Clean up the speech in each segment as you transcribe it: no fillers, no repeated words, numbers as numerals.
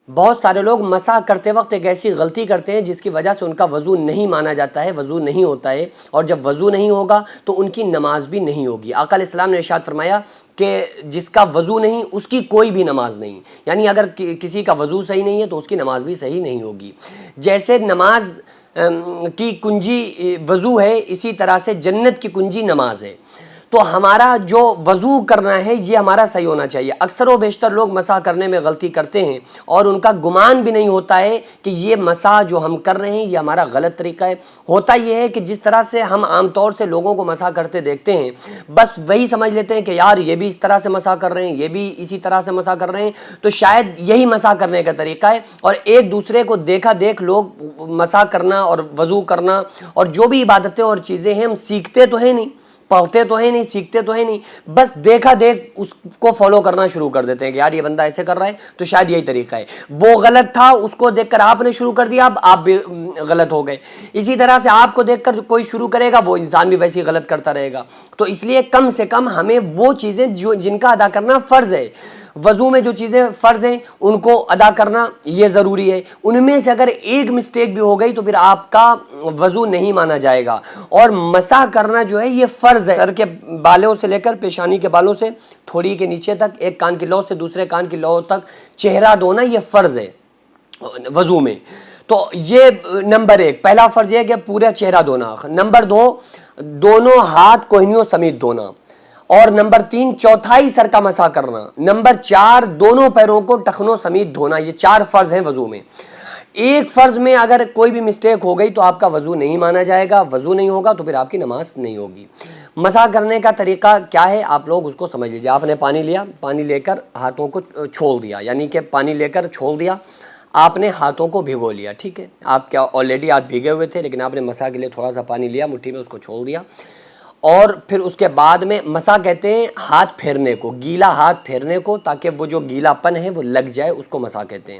بہت سارے لوگ مسح کرتے وقت ایک ایسی غلطی کرتے ہیں جس کی وجہ سے ان کا وضو نہیں مانا جاتا ہے، وضو نہیں ہوتا ہے، اور جب وضو نہیں ہوگا تو ان کی نماز بھی نہیں ہوگی۔ آقا علیہ السلام نے ارشاد فرمایا کہ جس کا وضو نہیں اس کی کوئی بھی نماز نہیں، یعنی اگر کسی کا وضو صحیح نہیں ہے تو اس کی نماز بھی صحیح نہیں ہوگی۔ جیسے نماز کی کنجی وضو ہے، اسی طرح سے جنت کی کنجی نماز ہے۔ تو ہمارا جو وضو کرنا ہے یہ ہمارا صحیح ہونا چاہیے۔ اکثر و بیشتر لوگ مسح کرنے میں غلطی کرتے ہیں اور ان کا گمان بھی نہیں ہوتا ہے کہ یہ مسح جو ہم کر رہے ہیں یہ ہمارا غلط طریقہ ہے۔ ہوتا یہ ہے کہ جس طرح سے ہم عام طور سے لوگوں کو مسح کرتے دیکھتے ہیں بس وہی سمجھ لیتے ہیں کہ یار یہ بھی اس طرح سے مسح کر رہے ہیں، یہ بھی اسی طرح سے مسح کر رہے ہیں، تو شاید یہی مسح کرنے کا طریقہ ہے، اور ایک دوسرے کو دیکھا دیکھ لوگ مسح کرنا اور وضو کرنا اور جو بھی عبادتیں اور چیزیں ہیں ہم سیکھتے تو ہیں نہیں، پڑھتے تو ہیں نہیں، سیکھتے تو ہیں نہیں، بس دیکھا دیکھ اس کو فالو کرنا شروع کر دیتے ہیں کہ یار یہ بندہ ایسے کر رہا ہے تو شاید یہی طریقہ ہے۔ وہ غلط تھا، اس کو دیکھ کر آپ نے شروع کر دیا، اب آپ بھی غلط ہو گئے۔ اسی طرح سے آپ کو دیکھ کر کوئی شروع کرے گا وہ انسان بھی ویسے ہی غلط کرتا رہے گا۔ تو اس لیے کم سے کم ہمیں وہ چیزیں جن کا ادا کرنا فرض ہے، وضو میں جو چیزیں فرض ہیں ان کو ادا کرنا یہ ضروری ہے۔ ان میں سے اگر ایک مسٹیک بھی ہو گئی تو پھر آپ کا وضو نہیں مانا جائے گا۔ اور مسح کرنا جو ہے یہ فرض ہے، سر کے بالوں سے لے کر پیشانی کے بالوں سے تھوڑی کے نیچے تک، ایک کان کی لو سے دوسرے کان کی لو تک چہرہ دھونا یہ فرض ہے وضو میں۔ تو یہ نمبر ایک، پہلا فرض یہ ہے کہ پورا چہرہ دھونا۔ نمبر دو، دونوں ہاتھ کوہنیوں سمیت دھونا۔ اور نمبر تین، چوتھائی سر کا مسح کرنا۔ نمبر چار، دونوں پیروں کو ٹخنوں سمیت دھونا۔ یہ چار فرض ہیں وضو میں۔ ایک فرض میں اگر کوئی بھی مسٹیک ہو گئی تو آپ کا وضو نہیں مانا جائے گا، وضو نہیں ہوگا تو پھر آپ کی نماز نہیں ہوگی۔ مسح کرنے کا طریقہ کیا ہے آپ لوگ اس کو سمجھ لیجیے۔ آپ نے پانی لیا، پانی لے کر ہاتھوں کو چھوڑ دیا، یعنی کہ پانی لے کر چھوڑ دیا، آپ نے ہاتھوں کو بھگو لیا، ٹھیک ہے، آپ کیا آلریڈی ہاتھ بھیگے ہوئے تھے لیکن آپ نے مسح کے لیے تھوڑا سا پانی لیا، مٹھی میں اس کو چھوڑ دیا، اور پھر اس کے بعد میں مسح کہتے ہیں ہاتھ پھیرنے کو، گیلا ہاتھ پھیرنے کو، تاکہ وہ جو گیلا پن ہے وہ لگ جائے، اس کو مسح کہتے ہیں۔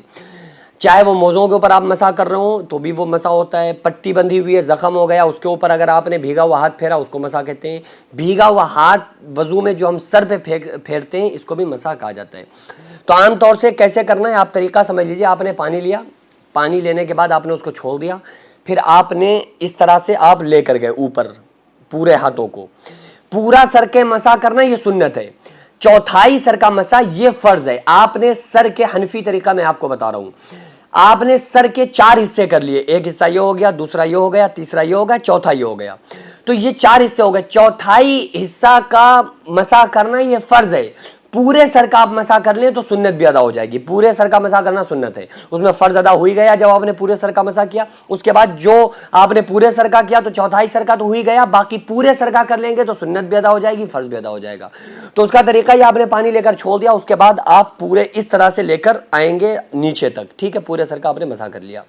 چاہے وہ موزوں کے اوپر آپ مسح کر رہے ہوں تو بھی وہ مسح ہوتا ہے، پٹی بندھی ہوئی ہے، زخم ہو گیا، اس کے اوپر اگر آپ نے بھیگا ہوا ہاتھ پھیرا اس کو مسح کہتے ہیں۔ بھیگا ہوا ہاتھ وضو میں جو ہم سر پہ پھیرتے ہیں اس کو بھی مسح کہا جاتا ہے۔ تو عام طور سے کیسے کرنا ہے آپ طریقہ سمجھ لیجیے۔ آپ نے پانی لیا، پانی لینے کے بعد آپ نے اس کو چھوڑ دیا، پھر آپ نے اس طرح سے آپ لے کر گئے اوپر پورے ہاتھوں کو، پورا سر کے مسح کرنا یہ سنت ہے۔ چوتھائی سر کا مسح یہ فرض ہے۔ آپ نے سر کے حنفی طریقہ میں آپ کو بتا رہا ہوں، آپ نے سر کے چار حصے کر لیے، ایک حصہ یہ ہو گیا، دوسرا یہ ہو گیا، تیسرا یہ ہو گیا، چوتھا یہ ہو گیا، تو یہ چار حصے ہو گئے۔ چوتھائی حصہ کا مسح کرنا یہ فرض ہے۔ پورے سر کا آپ مسح کر لیں تو سنت بھی ادا ہو جائے گی۔ پورے سر کا مسح کرنا سنت ہے، اس میں فرض ادا ہو ہی گیا جب آپ نے پورے سر کا مسح کیا۔ اس کے بعد جو آپ نے پورے سر کا کیا تو چوتھائی سر کا تو ہو ہی گیا، باقی پورے سر کا کر لیں گے تو سنت بھی ادا ہو جائے گی، فرض بھی ادا ہو جائے گا۔ تو اس کا طریقہ یہ، آپ نے پانی لے کر چھوڑ دیا، اس کے بعد آپ پورے اس طرح سے لے کر آئیں گے نیچے تک، ٹھیک ہے، پورے سر کا آپ نے مسح کر لیا۔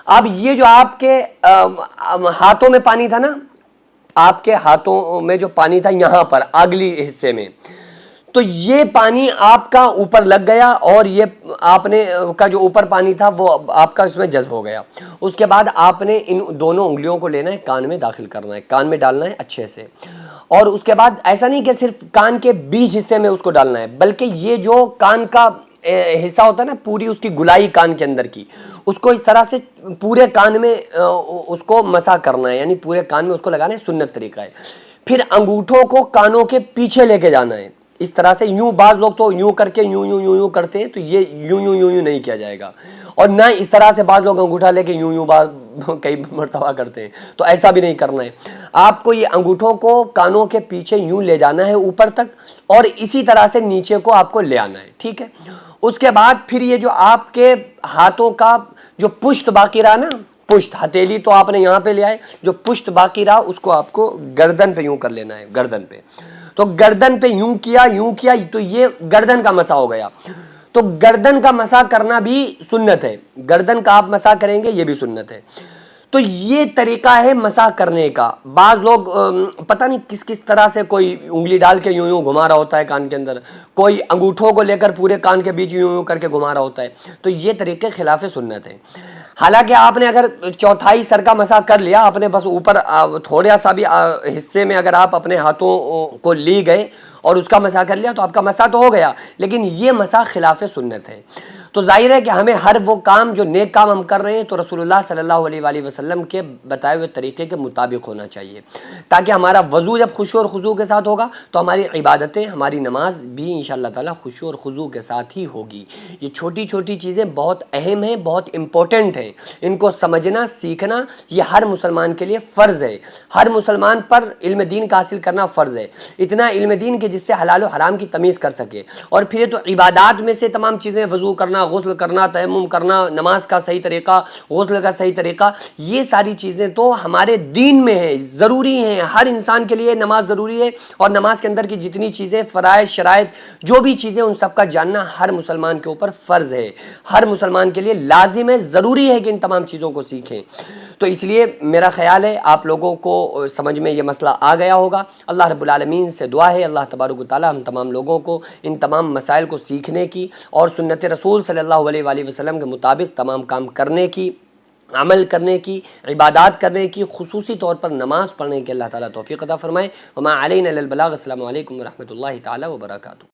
اب یہ جو آپ کے ہاتھوں میں پانی تھا نا، آپ کے ہاتھوں میں جو پانی تھا یہاں پر اگلی حصے میں، تو یہ پانی آپ کا اوپر لگ گیا، اور یہ آپ نے کا جو اوپر پانی تھا وہ آپ کا اس میں جذب ہو گیا۔ اس کے بعد آپ نے ان دونوں انگلیوں کو لینا ہے، کان میں داخل کرنا ہے، کان میں ڈالنا ہے اچھے سے، اور اس کے بعد ایسا نہیں کہ صرف کان کے بیچ حصے میں اس کو ڈالنا ہے، بلکہ یہ جو کان کا حصہ ہوتا ہے نا، پوری اس کی گلائی کان کے اندر کی، اس کو اس طرح سے پورے کان میں اس کو مسح کرنا ہے، یعنی پورے کان میں اس کو لگانا ہے، سنت طریقہ ہے۔ پھر انگوٹھوں کو کانوں کے پیچھے لے کے جانا ہے اس طرح سے، یوں بعض لوگ تو یوں کر کے یوں یوں یوں یوں کرتے ہیں، تو یہ یوں یوں یوں یوں نہیں کیا جائے گا، اور نہ اس طرح سے بعض لوگ انگوٹھا لے کے یوں یوں کئی مرتبہ کرتے ہیں، تو ایسا بھی نہیں کرنا ہے۔ آپ کو یہ انگوٹھوں کو کانوں کے پیچھے یوں لے جانا ہے اوپر تک، اور اسی طرح سے نیچے کو آپ کو لے آنا ہے، ٹھیک ہے۔ اس کے بعد پھر یہ جو آپ کے ہاتھوں کا جو پشت باقی رہا نا، پشت ہتھیلی تو آپ نے یہاں پہ لے آئے، جو پشت باقی رہا اس کو آپ کو گردن پہ یوں کر لینا ہے، گردن پہ، تو گردن پہ یوں کیا تو یہ گردن کا مسح ہو گیا۔ تو گردن کا مسح کرنا بھی سنت ہے، گردن کا آپ مسح کریں گے یہ بھی سنت ہے۔ تو یہ طریقہ ہے مسح کرنے کا۔ بعض لوگ پتہ نہیں کس کس طرح سے، کوئی انگلی ڈال کے یوں یوں گھما رہا ہوتا ہے کان کے اندر، کوئی انگوٹھوں کو لے کر پورے کان کے بیچ یوں یوں کر کے گھما رہا ہوتا ہے، تو یہ طریقے خلاف سنت ہے۔ حالانکہ آپ نے اگر چوتھائی سر کا مسح کر لیا، آپ نے بس اوپر تھوڑا سا بھی حصے میں اگر آپ اپنے ہاتھوں کو لی گئے اور اس کا مسح کر لیا تو آپ کا مسح تو ہو گیا، لیکن یہ مسح خلاف سنت ہے۔ تو ظاہر ہے کہ ہمیں ہر وہ کام جو نیک کام ہم کر رہے ہیں تو رسول اللہ صلی اللہ علیہ وآلہ وسلم کے بتائے ہوئے طریقے کے مطابق ہونا چاہیے، تاکہ ہمارا وضو جب خشوع اور خضوع کے ساتھ ہوگا تو ہماری عبادتیں، ہماری نماز بھی انشاءاللہ تعالیٰ خشوع اور خضوع کے ساتھ ہی ہوگی۔ یہ چھوٹی چھوٹی چیزیں بہت اہم ہیں، بہت امپورٹنٹ ہیں، ان کو سمجھنا، سیکھنا یہ ہر مسلمان کے لیے فرض ہے۔ ہر مسلمان پر علم دین کا حاصل کرنا فرض ہے، اتنا علم دین کہ جس سے حلال و حرام کی تمیز کر سکے۔ اور پھر یہ تو عبادات میں سے تمام چیزیں، وضو کرنا، غسل کرنا، تیمم کرنا، نماز کا صحیح طریقہ، غسل کا صحیح طریقہ، یہ ساری چیزیں تو ہمارے دین میں ہیں، ضروری ہیں۔ ہر انسان کے لیے نماز ضروری ہے، اور نماز کے اندر کی جتنی چیزیں، فرائض، شرائط، جو بھی چیزیں، ان سب کا جاننا ہر مسلمان کے اوپر فرض ہے، ہر مسلمان کے لیے لازم ہے، ضروری ہے کہ ان تمام چیزوں کو سیکھیں۔ تو اس لیے میرا خیال ہے آپ لوگوں کو سمجھ میں یہ مسئلہ آ گیا ہوگا۔ اللہ رب العالمین سے دعا ہے اللہ تبارک و تعالی ہم تمام لوگوں کو ان تمام مسائل کو سیکھنے کی اور سنت رسول صلی اللہ علیہ وآلہ وسلم کے مطابق تمام کام کرنے کی، عمل کرنے کی، عبادات کرنے کی، خصوصی طور پر نماز پڑھنے کی اللہ تعالیٰ توفیق عطا فرمائے۔ وما علینا الا البلاغ۔ السلام علیکم ورحمۃ اللہ تعالی وبرکاتہ۔